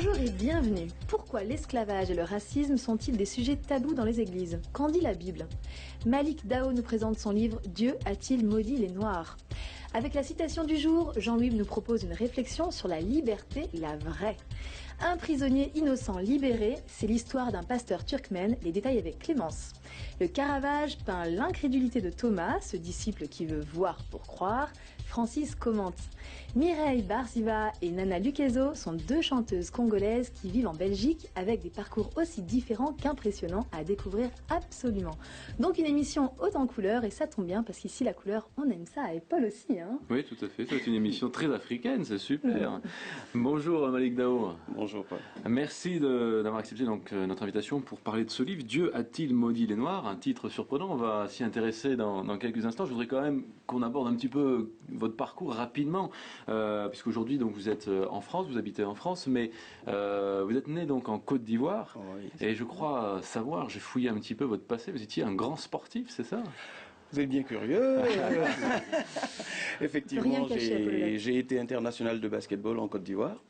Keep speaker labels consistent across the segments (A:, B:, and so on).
A: Bonjour et bienvenue. Pourquoi l'esclavage et le racisme sont-ils des sujets tabous dans les églises? Qu'en dit la Bible? Malik Dao nous présente son livre « Dieu a-t-il maudit les Noirs ?» Avec la citation du jour, Jean-Louis nous propose une réflexion sur la liberté, la vraie. Un prisonnier innocent libéré, c'est l'histoire d'un pasteur turkmène, les détails avec Clémence. Le Caravage peint l'incrédulité de Thomas, ce disciple qui veut voir pour croire. Francis commente. Mireille Barziva et Nana Luquezo sont deux chanteuses congolaises qui vivent en Belgique avec des parcours aussi différents qu'impressionnants à découvrir absolument. Donc une émission haute en couleurs et ça tombe bien parce qu'ici la couleur on aime ça et Paul aussi. Hein.
B: Oui tout à fait, c'est une émission très africaine, c'est super. Bonjour Malik Dao.
C: Bonjour Paul.
B: Merci d'avoir accepté donc, notre invitation pour parler de ce livre, Dieu a-t-il maudit les Noirs? Un titre surprenant, on va s'y intéresser dans quelques instants. Je voudrais quand même qu'on aborde un petit peu votre parcours rapidement, puisqu'aujourd'hui donc vous êtes en France, vous habitez en France, mais vous êtes né donc en Côte d'Ivoire, oui, et je crois savoir, j'ai fouillé un petit peu votre passé, vous étiez un grand sportif, c'est ça?
C: Vous êtes bien curieux. Effectivement, j'ai été international de basketball en Côte d'Ivoire.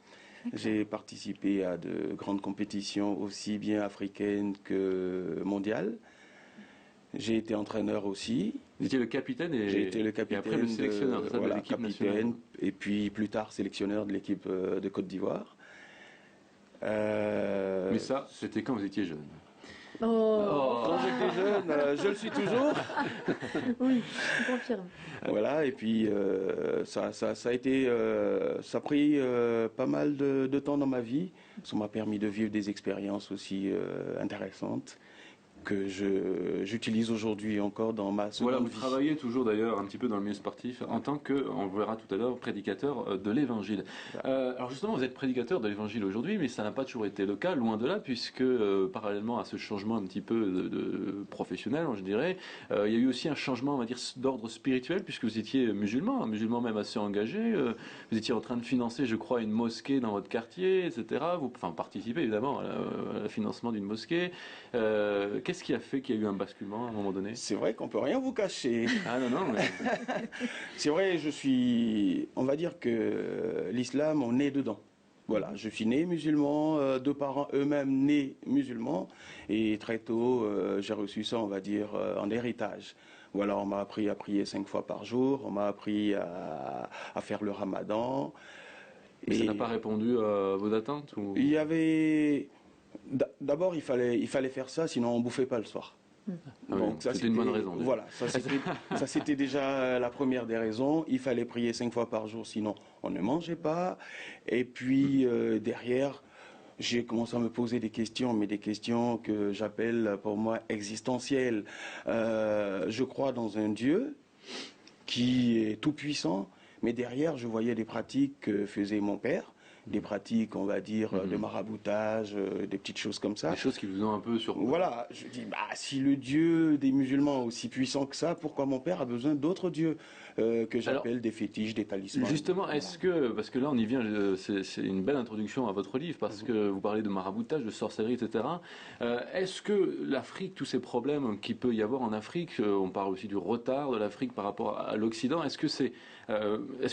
C: J'ai participé à de grandes compétitions aussi bien africaines que mondiales. J'ai été entraîneur aussi.
B: Vous étiez le capitaine
C: j'ai été le capitaine.
B: Et après le sélectionneur
C: voilà,
B: de l'équipe
C: capitaine,
B: nationale.
C: et puis plus tard sélectionneur de l'équipe de Côte d'Ivoire.
B: Mais ça, c'était quand vous étiez jeune.
C: Quand j'étais jeune, je le suis toujours.
A: Oui, je confirme.
C: Voilà, et puis ça a pris pas mal de temps dans ma vie. Ça m'a permis de vivre des expériences aussi intéressantes que j'utilise aujourd'hui encore dans ma seconde
B: vie. Voilà, vous
C: vie.
B: travaillez toujours d'ailleurs un petit peu dans le milieu sportif en tant que, on le verra tout à l'heure, prédicateur de l'évangile. Alors justement, vous êtes prédicateur de l'évangile aujourd'hui, mais ça n'a pas toujours été le cas, loin de là, puisque parallèlement à ce changement un petit peu de professionnel, je dirais, il y a eu aussi un changement, on va dire, d'ordre spirituel, puisque vous étiez musulman, un musulman même assez engagé, vous étiez en train de financer, je crois, une mosquée dans votre quartier, etc. Vous participez évidemment au financement d'une mosquée. Qu'est-ce qui a fait qu'il y a eu un basculement à un moment donné?
C: C'est vrai qu'on peut rien vous cacher.
B: Ah non, mais...
C: C'est vrai, on va dire que l'islam, on est dedans. Voilà, je suis né musulman, deux parents eux-mêmes nés musulmans, et très tôt, j'ai reçu ça, on va dire, en héritage. Voilà, on m'a appris à prier 5 fois par jour, on m'a appris à faire le ramadan.
B: Mais ça n'a pas répondu à vos attentes ou...
C: Il y avait... D'abord, il fallait faire ça, sinon on bouffait pas le soir.
B: Donc c'était une bonne raison.
C: Voilà, ça c'était déjà la première des raisons. Il fallait prier 5 fois par jour, sinon on ne mangeait pas. Et puis derrière, j'ai commencé à me poser des questions, mais des questions que j'appelle pour moi existentielles. Je crois dans un Dieu qui est tout puissant, mais derrière je voyais des pratiques que faisait mon père. Des pratiques, on va dire, de maraboutage, des petites choses comme ça.
B: Des choses qui vous ont un peu surpris.
C: Voilà, je dis, si le Dieu des musulmans est aussi puissant que ça, pourquoi mon père a besoin d'autres dieux que j'appelle des fétiches, des talismans.
B: Justement, parce que là on y vient, c'est une belle introduction à votre livre, parce que vous parlez de maraboutage, de sorcellerie, etc. Est-ce que l'Afrique, tous ces problèmes qu'il peut y avoir en Afrique, on parle aussi du retard de l'Afrique par rapport à l'Occident, est-ce que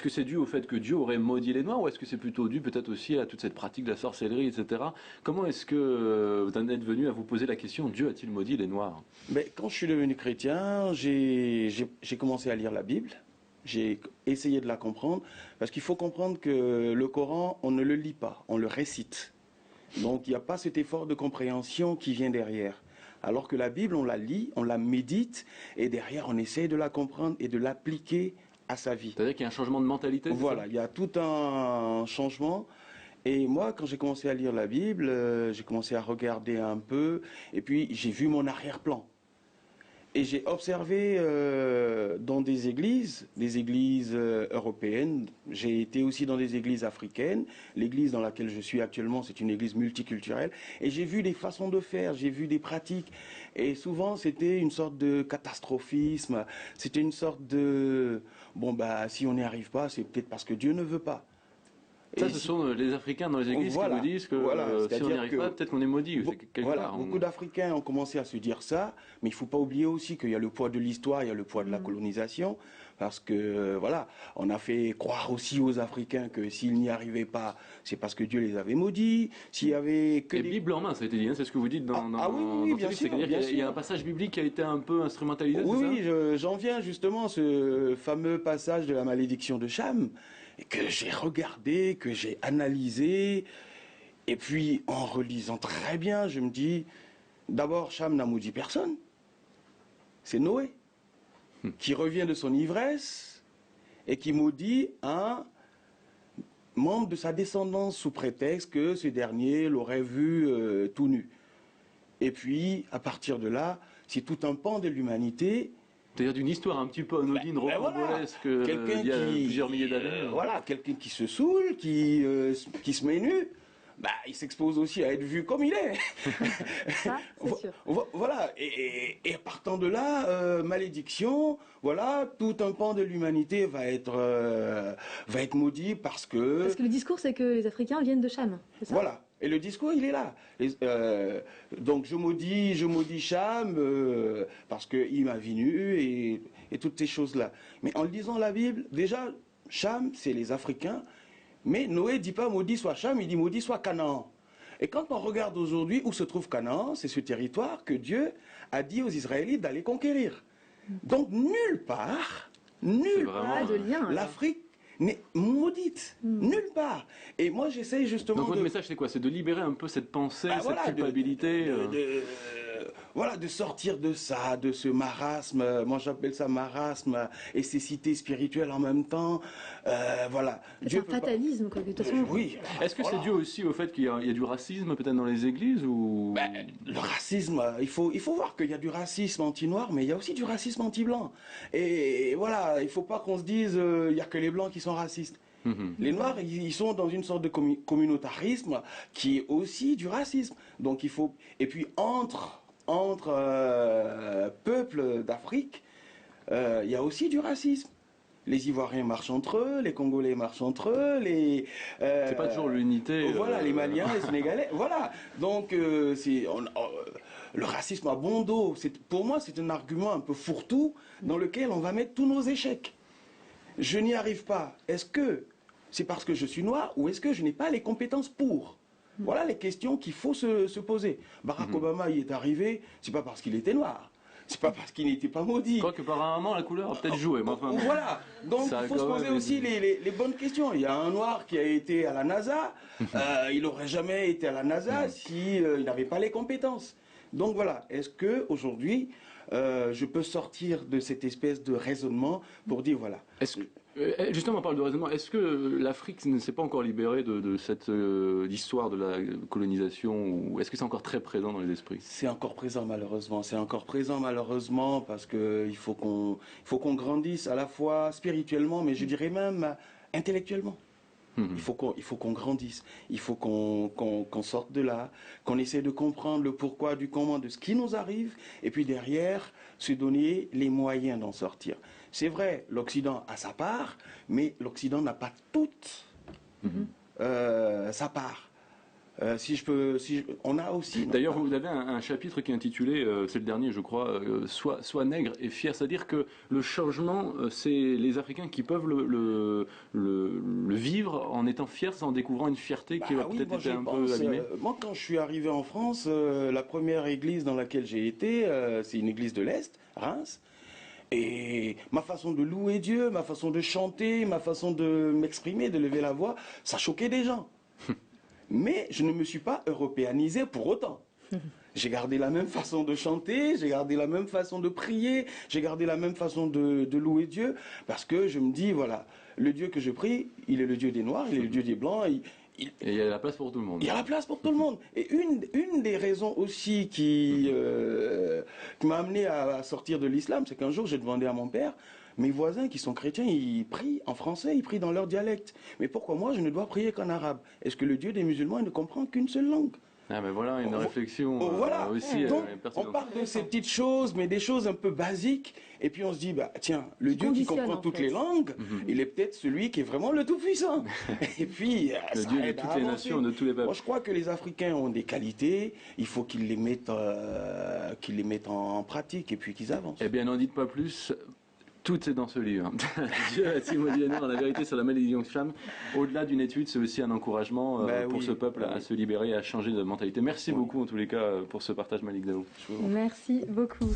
B: c'est dû au fait que Dieu aurait maudit les Noirs, ou est-ce que c'est plutôt dû peut-être aussi à toute cette pratique de la sorcellerie, etc. Comment est-ce que vous en êtes venu à vous poser la question, Dieu a-t-il maudit les Noirs?
C: Quand je suis devenu chrétien, j'ai commencé à lire la Bible. J'ai essayé de la comprendre, parce qu'il faut comprendre que le Coran, on ne le lit pas, on le récite. Donc il n'y a pas cet effort de compréhension qui vient derrière. Alors que la Bible, on la lit, on la médite, et derrière on essaie de la comprendre et de l'appliquer à sa vie.
B: C'est-à-dire qu'il y a un changement de mentalité?
C: Voilà, il y a tout un changement. Et moi, quand j'ai commencé à lire la Bible, j'ai commencé à regarder un peu, et puis j'ai vu mon arrière-plan. Et j'ai observé dans des églises européennes, j'ai été aussi dans des églises africaines. L'église dans laquelle je suis actuellement, c'est une église multiculturelle. Et j'ai vu des façons de faire, j'ai vu des pratiques. Et souvent, c'était une sorte de catastrophisme. C'était une sorte de... si on n'y arrive pas, c'est peut-être parce que Dieu ne veut pas.
B: Ça, ce sont les Africains dans les églises qui vous disent que si on n'y arrive pas, peut-être qu'on est maudit.
C: Beaucoup d'Africains ont commencé à se dire ça, mais il ne faut pas oublier aussi qu'il y a le poids de l'histoire, il y a le poids de la colonisation, parce que on a fait croire aussi aux Africains que s'ils n'y arrivaient pas, c'est parce que Dieu les avait maudits. S'il y avait que
B: Bible en main, ça a été dit, hein, c'est ce que vous dites dans
C: oui, bien sûr.
B: C'est-à-dire qu'il y a un passage biblique qui a été un peu instrumentalisé.
C: Oui, j'en viens justement ce fameux passage de la malédiction de Cham, que j'ai regardé, que j'ai analysé, et puis en relisant très bien, je me dis, d'abord, Cham n'a maudit personne. C'est Noé qui revient de son ivresse et qui maudit un membre de sa descendance sous prétexte que ce dernier l'aurait vu tout nu. Et puis, à partir de là, c'est tout un pan de l'humanité.
B: C'est-à-dire d'une histoire un petit peu anodine, rocambolesque, il y a plusieurs milliers d'années.
C: Quelqu'un qui se saoule, qui se met nu, il s'expose aussi à être vu comme il est.
A: Ça, c'est sûr.
C: Voilà, et partant de là, malédiction, tout un pan de l'humanité va être maudit parce que...
A: Parce que le discours, c'est que les Africains viennent de Cham, c'est ça?
C: Voilà. Et le discours, il est là. Donc je maudis Cham parce qu'il m'a vu nu et toutes ces choses-là. Mais en lisant la Bible, déjà, Cham, c'est les Africains. Mais Noé ne dit pas maudit soit Cham, il dit maudit soit Canaan. Et quand on regarde aujourd'hui où se trouve Canaan, c'est ce territoire que Dieu a dit aux Israélites d'aller conquérir. Donc nulle part, l'Afrique n'est maudite, nulle part. Et moi j'essaye justement.
B: Donc votre message c'est quoi? C'est de libérer un peu cette pensée, cette culpabilité.
C: De sortir de ça, de ce marasme, moi j'appelle ça marasme et cécité spirituelle en même temps.
A: C'est un fatalisme, quoi, de toute façon.
C: Oui.
B: Est-ce que c'est dû aussi au fait qu'il y a du racisme peut-être dans les églises ou...
C: Le racisme, il faut voir qu'il y a du racisme anti-noir, mais il y a aussi du racisme anti-blanc. Et il ne faut pas qu'on se dise il n'y a que les blancs qui sont racistes. Les Noirs, ils sont dans une sorte de communautarisme qui est aussi du racisme. Donc il faut... Et puis entre peuples d'Afrique, il y a aussi du racisme. Les Ivoiriens marchent entre eux, les Congolais marchent entre eux,
B: c'est pas toujours l'unité.
C: Les Maliens, les Sénégalais, Donc le racisme a bon dos. Pour moi, c'est un argument un peu fourre-tout dans lequel on va mettre tous nos échecs. Je n'y arrive pas. Est-ce que c'est parce que je suis noir ou est-ce que je n'ai pas les compétences pour? Voilà les questions qu'il faut se poser. Barack Obama y est arrivé, c'est pas parce qu'il était noir. C'est pas parce qu'il n'était pas maudit.
B: Je crois que par un moment, la couleur a peut-être joué.
C: Donc il faut se poser aussi les bonnes questions. Il y a un noir qui a été à la NASA. Il n'aurait jamais été à la NASA s'il n'avait pas les compétences. Donc voilà, est-ce qu'aujourd'hui, je peux sortir de cette espèce de raisonnement pour dire voilà.
B: Justement, on parle de raisonnement. Est-ce que l'Afrique ne s'est pas encore libérée de cette histoire de la colonisation ou est-ce que c'est encore très présent dans les esprits?
C: C'est encore présent malheureusement. C'est encore présent malheureusement parce qu'il faut qu'on grandisse à la fois spirituellement, mais je dirais même intellectuellement. Il faut qu'on grandisse, il faut qu'on sorte de là, qu'on essaie de comprendre le pourquoi du comment de ce qui nous arrive, et puis derrière, se donner les moyens d'en sortir. C'est vrai, l'Occident a sa part, mais l'Occident n'a pas toute sa part. On a aussi...
B: D'ailleurs, vous avez un chapitre qui est intitulé, c'est le dernier je crois, Sois nègre et fier. C'est-à-dire que le changement, c'est les Africains qui peuvent le vivre en étant fiers, en découvrant une fierté qui a peut-être été un peu abîmée.
C: Moi, quand je suis arrivé en France, la première église dans laquelle j'ai été, c'est une église de l'Est, Reims. Et ma façon de louer Dieu, ma façon de chanter, ma façon de m'exprimer, de lever la voix, ça choquait des gens. Mais je ne me suis pas européanisé pour autant. J'ai gardé la même façon de chanter, j'ai gardé la même façon de prier, j'ai gardé la même façon de louer Dieu, parce que je me dis, voilà, le Dieu que je prie, il est le Dieu des Noirs, il est le Dieu des Blancs.
B: Et il y a la place pour tout le monde.
C: Il y a la place pour tout le monde. Et une des raisons aussi qui m'a amené à sortir de l'islam, c'est qu'un jour j'ai demandé à mon père, mes voisins qui sont chrétiens, ils prient en français, ils prient dans leur dialecte. Mais pourquoi moi je ne dois prier qu'en arabe? Est-ce que le Dieu des musulmans ne comprend qu'une seule langue?
B: Ah ben voilà, une réflexion
C: Voilà.
B: aussi
C: Donc, on
B: pertinente.
C: parle de ces petites choses, mais des choses un peu basiques, et puis on se dit, bah tiens, le
A: Qui
C: Dieu qui
A: conditionne,
C: comprend
A: en
C: toutes
A: fait.
C: les langues, il est peut-être celui qui est vraiment le Tout-Puissant. Et puis,
B: Le
C: ça
B: Dieu de
C: aide à
B: toutes les
C: avancer.
B: nations, de tous les peuples.
C: Moi, je crois que les Africains ont des qualités, il faut qu'ils les mettent en pratique, et puis qu'ils avancent.
B: Eh bien, n'en dites pas plus. Tout est dans ce livre. Dieu a-t-il maudit les Noirs, la vérité sur la malédiction de femme. Au-delà d'une étude, c'est aussi un encouragement pour ce peuple à se libérer et à changer de mentalité. Merci beaucoup en tous les cas pour ce partage, Malik Daou.
A: Merci beaucoup.